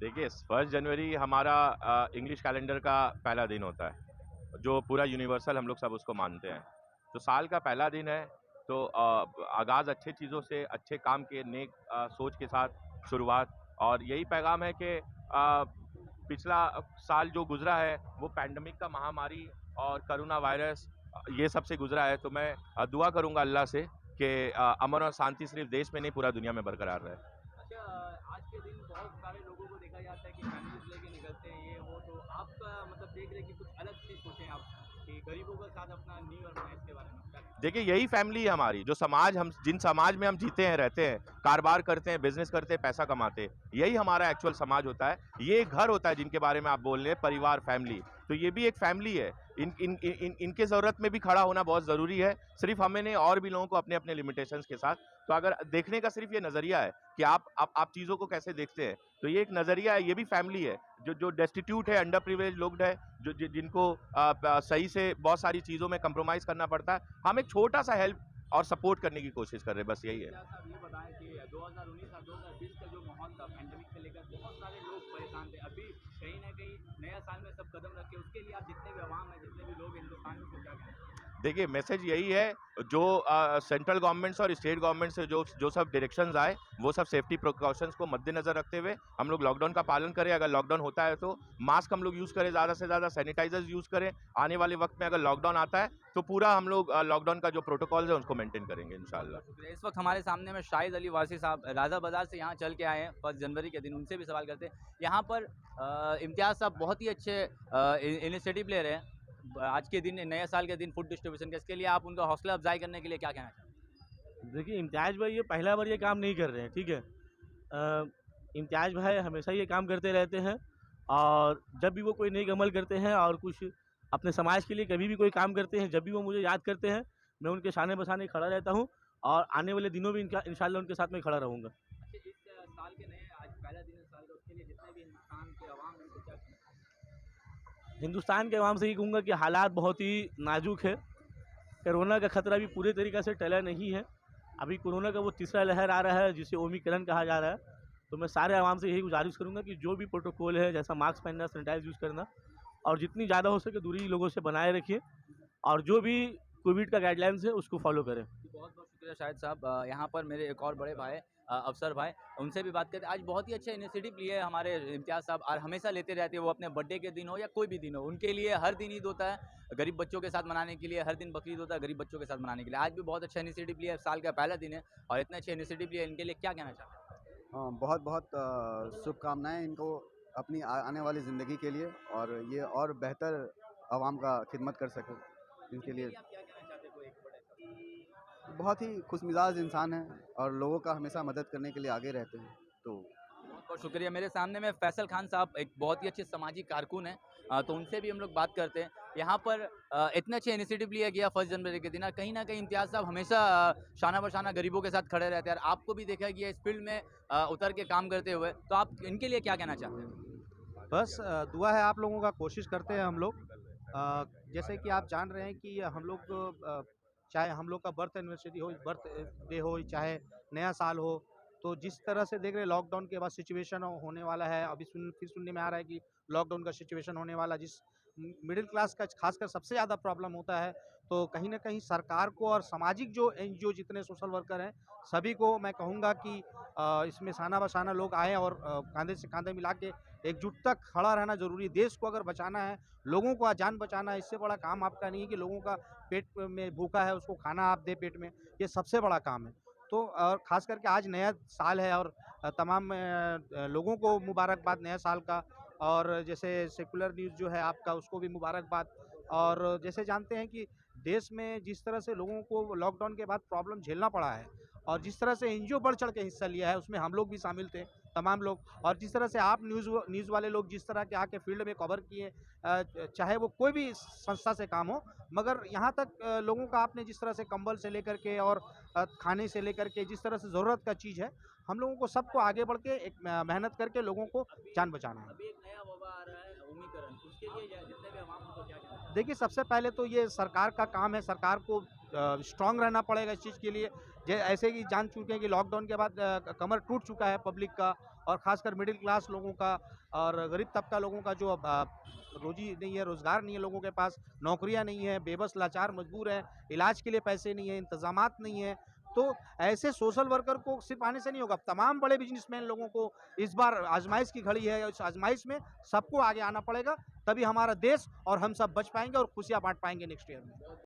देखिए, 1 जनवरी हमारा English calendar का पहला दिन होता है, जो पूरा यूनिवर्सल हम लोग सब उसको मानते हैं। तो साल का पहला दिन है, तो आगाज़ अच्छे चीज़ों से, अच्छे काम के नेक सोच के साथ शुरुआत, और यही पैगाम है कि पिछला साल जो गुज़रा है, वो पैंडेमिक का महामारी और कोरोना वायरस ये सब से गुज़रा है। तो मैं दुआ करूँगा अल्लाह से कि अमन और शांति सिर्फ़ देश में नहीं, पूरा दुनिया में बरकरार रहे। अच्छा, आज के दिन बहुत सारे लोगों को देखा जाता है कि फैमिलीज लेके निकलते हैं ये वो, तो आपका मतलब देख रहे कि कुछ अलग चीज़ सोचें आप कि गरीबों के साथ अपना न्यू ईयर मनाएं, इसके बारे में क्या कहें? देखिए, यही फैमिली है हमारी, जो समाज हम जिन समाज में हम जीते हैं, रहते हैं, कारोबार करते हैं, बिजनेस करते हैं, पैसा कमाते हैं, यही हमारा एक्चुअल समाज होता है। ये एक घर होता है जिनके बारे में आप बोल रहे हैं, परिवार, फैमिली। तो ये भी एक फैमिली है। इनके ज़रूरत में भी खड़ा होना बहुत ज़रूरी है। सिर्फ हमें नहीं, और भी लोगों को अपने अपने लिमिटेशंस के साथ। तो अगर देखने का सिर्फ ये नज़रिया है कि आप चीज़ों को कैसे देखते हैं, तो ये एक नज़रिया है, ये भी फैमिली है। जो डेस्टिट्यूट है, अंडर प्रिविलेज लोग है, जिनको सही से बहुत सारी चीज़ों में कंप्रोमाइज़ करना पड़ता है, हम एक छोटा सा हेल्प और सपोर्ट करने की कोशिश कर रहे हैं, बस यही है। क्या साहब ये बताएं कि 2019 और 2020 का जो माहौल था पैंडेमिक से लेकर, बहुत सारे लोग परेशान थे। अभी कहीं ना कहीं नया साल में सब कदम रखे, उसके लिए आप जितने भी आवाम है, जितने भी लोग हिंदुस्तान में, उनको क्या कहें? देखिए, मैसेज यही है, जो सेंट्रल गवर्नमेंट और स्टेट गवर्नमेंट से जो सब डायरेक्शंस आए, वो सब सेफ्टी प्रिकॉशंस को मद्देनजर रखते हुए हम लोग लॉकडाउन का पालन करें। अगर लॉकडाउन होता है तो मास्क हम लोग यूज़ करें, ज़्यादा से ज़्यादा सैनिटाइजर्स यूज़ करें। आने वाले वक्त में अगर लॉकडाउन आता है तो पूरा हम लोग लॉकडाउन का जो प्रोटोकॉल्स है उसको मेंटेन करेंगे इंशाल्लाह। शुक्रिया। इस वक्त हमारे सामने में शाहिद अली वासी साहब राजा बाजार से यहाँ चल के आए हैं 1 जनवरी के दिन, उनसे भी सवाल करते हैं। यहाँ पर इम्तियाज़ साहब बहुत ही अच्छे इनिशिएटिव ले रहे हैं आज के दिन, नए साल के दिन फूड डिस्ट्रीब्यूशन का। इसके लिए आप उनका हौसला अफजाई करने के लिए क्या कहना चाहते हैं? देखिए, इम्तियाज़ भाई ये पहला बार ये काम नहीं कर रहे हैं, ठीक है। इम्तियाज़ भाई हमेशा ये काम करते रहते हैं, और जब भी वो कोई नेक अमल करते हैं और कुछ अपने समाज के लिए कभी भी कोई काम करते हैं, जब भी वो मुझे याद करते हैं, मैं उनके शाने बशाने खड़ा रहता हूँ, और आने वाले दिनों में इंशाल्लाह उनके साथ में खड़ा रहूँगा। अच्छा, इस साल के नए, आज पहला दिन है साल का, उसके लिए जितने भी हिंदुस्तान के अवाम हैं उनको क्या कहना चाहते हिंदुस्तान के अवाम से ये कहूँगा कि हालात बहुत ही नाजुक है। कोरोना का खतरा भी पूरे तरीक़े से टला नहीं है। अभी कोरोना का वो तीसरा लहर आ रहा है, जिसे ओमिक्रॉन कहा जा रहा है। तो मैं सारे आवाम से यही गुजारिश करूँगा कि जो भी प्रोटोकॉल है, जैसा मास्क पहनना, सैनिटाइज यूज़ करना, और जितनी ज़्यादा हो सके दूरी लोगों से बनाए रखिए, और जो भी कोविड का गाइडलाइंस है उसको फॉलो करें। हैं? बहुत बहुत शुक्रिया शाहिद साहब। यहाँ पर मेरे एक और बड़े भाई अफसर भाई, उनसे भी बात करते हैं। आज बहुत ही अच्छा इनिशिएटिव लिए हमारे इम्तियाज़ साहब, और हमेशा लेते रहते हैं। वो अपने बर्थडे के दिन हो या कोई भी दिन हो, उनके लिए हर दिन ईद होता है, गरीब बच्चों के साथ मनाने के लिए, हर दिन बकरीद होता है गरीब बच्चों के साथ मनाने के लिए। आज भी बहुत अच्छा इनिशिएटिव लिया है, साल का पहला दिन है और इतने अच्छे इनिशिएटिव लिए, इनके लिए क्या कहना चाहते हैं? हाँ, बहुत बहुत शुभकामनाएं इनको अपनी आने वाली ज़िंदगी के लिए, और ये और बेहतर आवाम का खिदमत कर सके इनके लिए। आप क्या कहना चाहते हैं कोई एक बड़े साहब? बहुत ही खुशमिजाज इंसान है और लोगों का हमेशा मदद करने के लिए आगे रहते हैं। तो बहुत बहुत शुक्रिया। मेरे सामने में फैसल खान साहब एक बहुत ही अच्छे सामाजिक कारकुन हैं, तो उनसे भी हम लोग बात करते हैं। यहाँ पर इतने अच्छे इनिशिएटिव लिया गया 1 जनवरी के दिन, और कहीं ना कहीं इम्तियाज़ साहब हमेशा शाना बशाना गरीबों के साथ खड़े रहते हैं, और आपको भी देखा गया इस फील्ड में उतर के काम करते हुए। तो आप इनके लिए क्या कहना चाहते हैं? बस दुआ है आप लोगों का, कोशिश करते हैं हम लोग। जैसे कि आप जान रहे हैं कि हम लोग चाहे हम लोग का बर्थ एनिवर्सरी हो, बर्थ डे हो, चाहे नया साल हो, तो जिस तरह से देख रहे हैं लॉकडाउन के बाद सिचुएशन होने वाला है, अभी फिर सुनने में आ रहा है कि लॉकडाउन का सिचुएशन होने वाला, जिस मिडिल क्लास का खासकर सबसे ज़्यादा प्रॉब्लम होता है। तो कहीं ना कहीं सरकार को और सामाजिक जो एनजीओ जितने सोशल वर्कर हैं, सभी को मैं कहूँगा कि इसमें शाना बशाना लोग आएँ, और कंधे से कंधे मिला के एकजुट तक खड़ा रहना ज़रूरी है। देश को अगर बचाना है, लोगों को जान बचाना है, इससे बड़ा काम आपका नहीं है कि लोगों का पेट में भूखा है उसको खाना आप दे पेट में, ये सबसे बड़ा काम है। तो और ख़ास करके आज नया साल है, और तमाम लोगों को मुबारकबाद नया साल का, और जैसे सेकुलर न्यूज़ जो है आपका, उसको भी मुबारकबाद। और जैसे जानते हैं कि देश में जिस तरह से लोगों को लॉकडाउन के बाद प्रॉब्लम झेलना पड़ा है, और जिस तरह से एनजीओ बढ़ चढ़ के हिस्सा लिया है, उसमें हम लोग भी शामिल थे, तमाम लोग। और जिस तरह से आप न्यूज़ वाले लोग जिस तरह के आके फील्ड में कवर किए, चाहे वो कोई भी संस्था से काम हो, मगर यहाँ तक लोगों का आपने जिस तरह से कंबल से लेकर के और खाने से लेकर के जिस तरह से ज़रूरत का चीज़ है, हम लोगों को सबको आगे बढ़ के एक मेहनत करके लोगों को जान बचाना है। अभी एक नया वबा आ रहा है ओमिक्रॉन, उसके लिए जितने भी आवाम को क्या कहना चाहते हैं? देखिए, सबसे पहले तो ये सरकार का काम है, सरकार को स्ट्रांग रहना पड़ेगा इस चीज़ के लिए। ऐसे कि जान चुके हैं कि लॉकडाउन के बाद कमर टूट चुका है पब्लिक का, और ख़ासकर मिडिल क्लास लोगों का और गरीब तबका लोगों का जो रोजी नहीं है, रोज़गार नहीं है, लोगों के पास नौकरियां नहीं है, बेबस लाचार मजबूर है, इलाज के लिए पैसे नहीं है, इंतजामात नहीं है, तो ऐसे सोशल वर्कर को सिर्फ आने से नहीं होगा, तमाम बड़े बिजनेसमैन लोगों को इस बार आजमाइश की घड़ी है। इस आजमाइश में सबको आगे आना पड़ेगा, तभी हमारा देश और हम सब बच पाएंगे और खुशियां बांट पाएंगे नेक्स्ट ईयर में।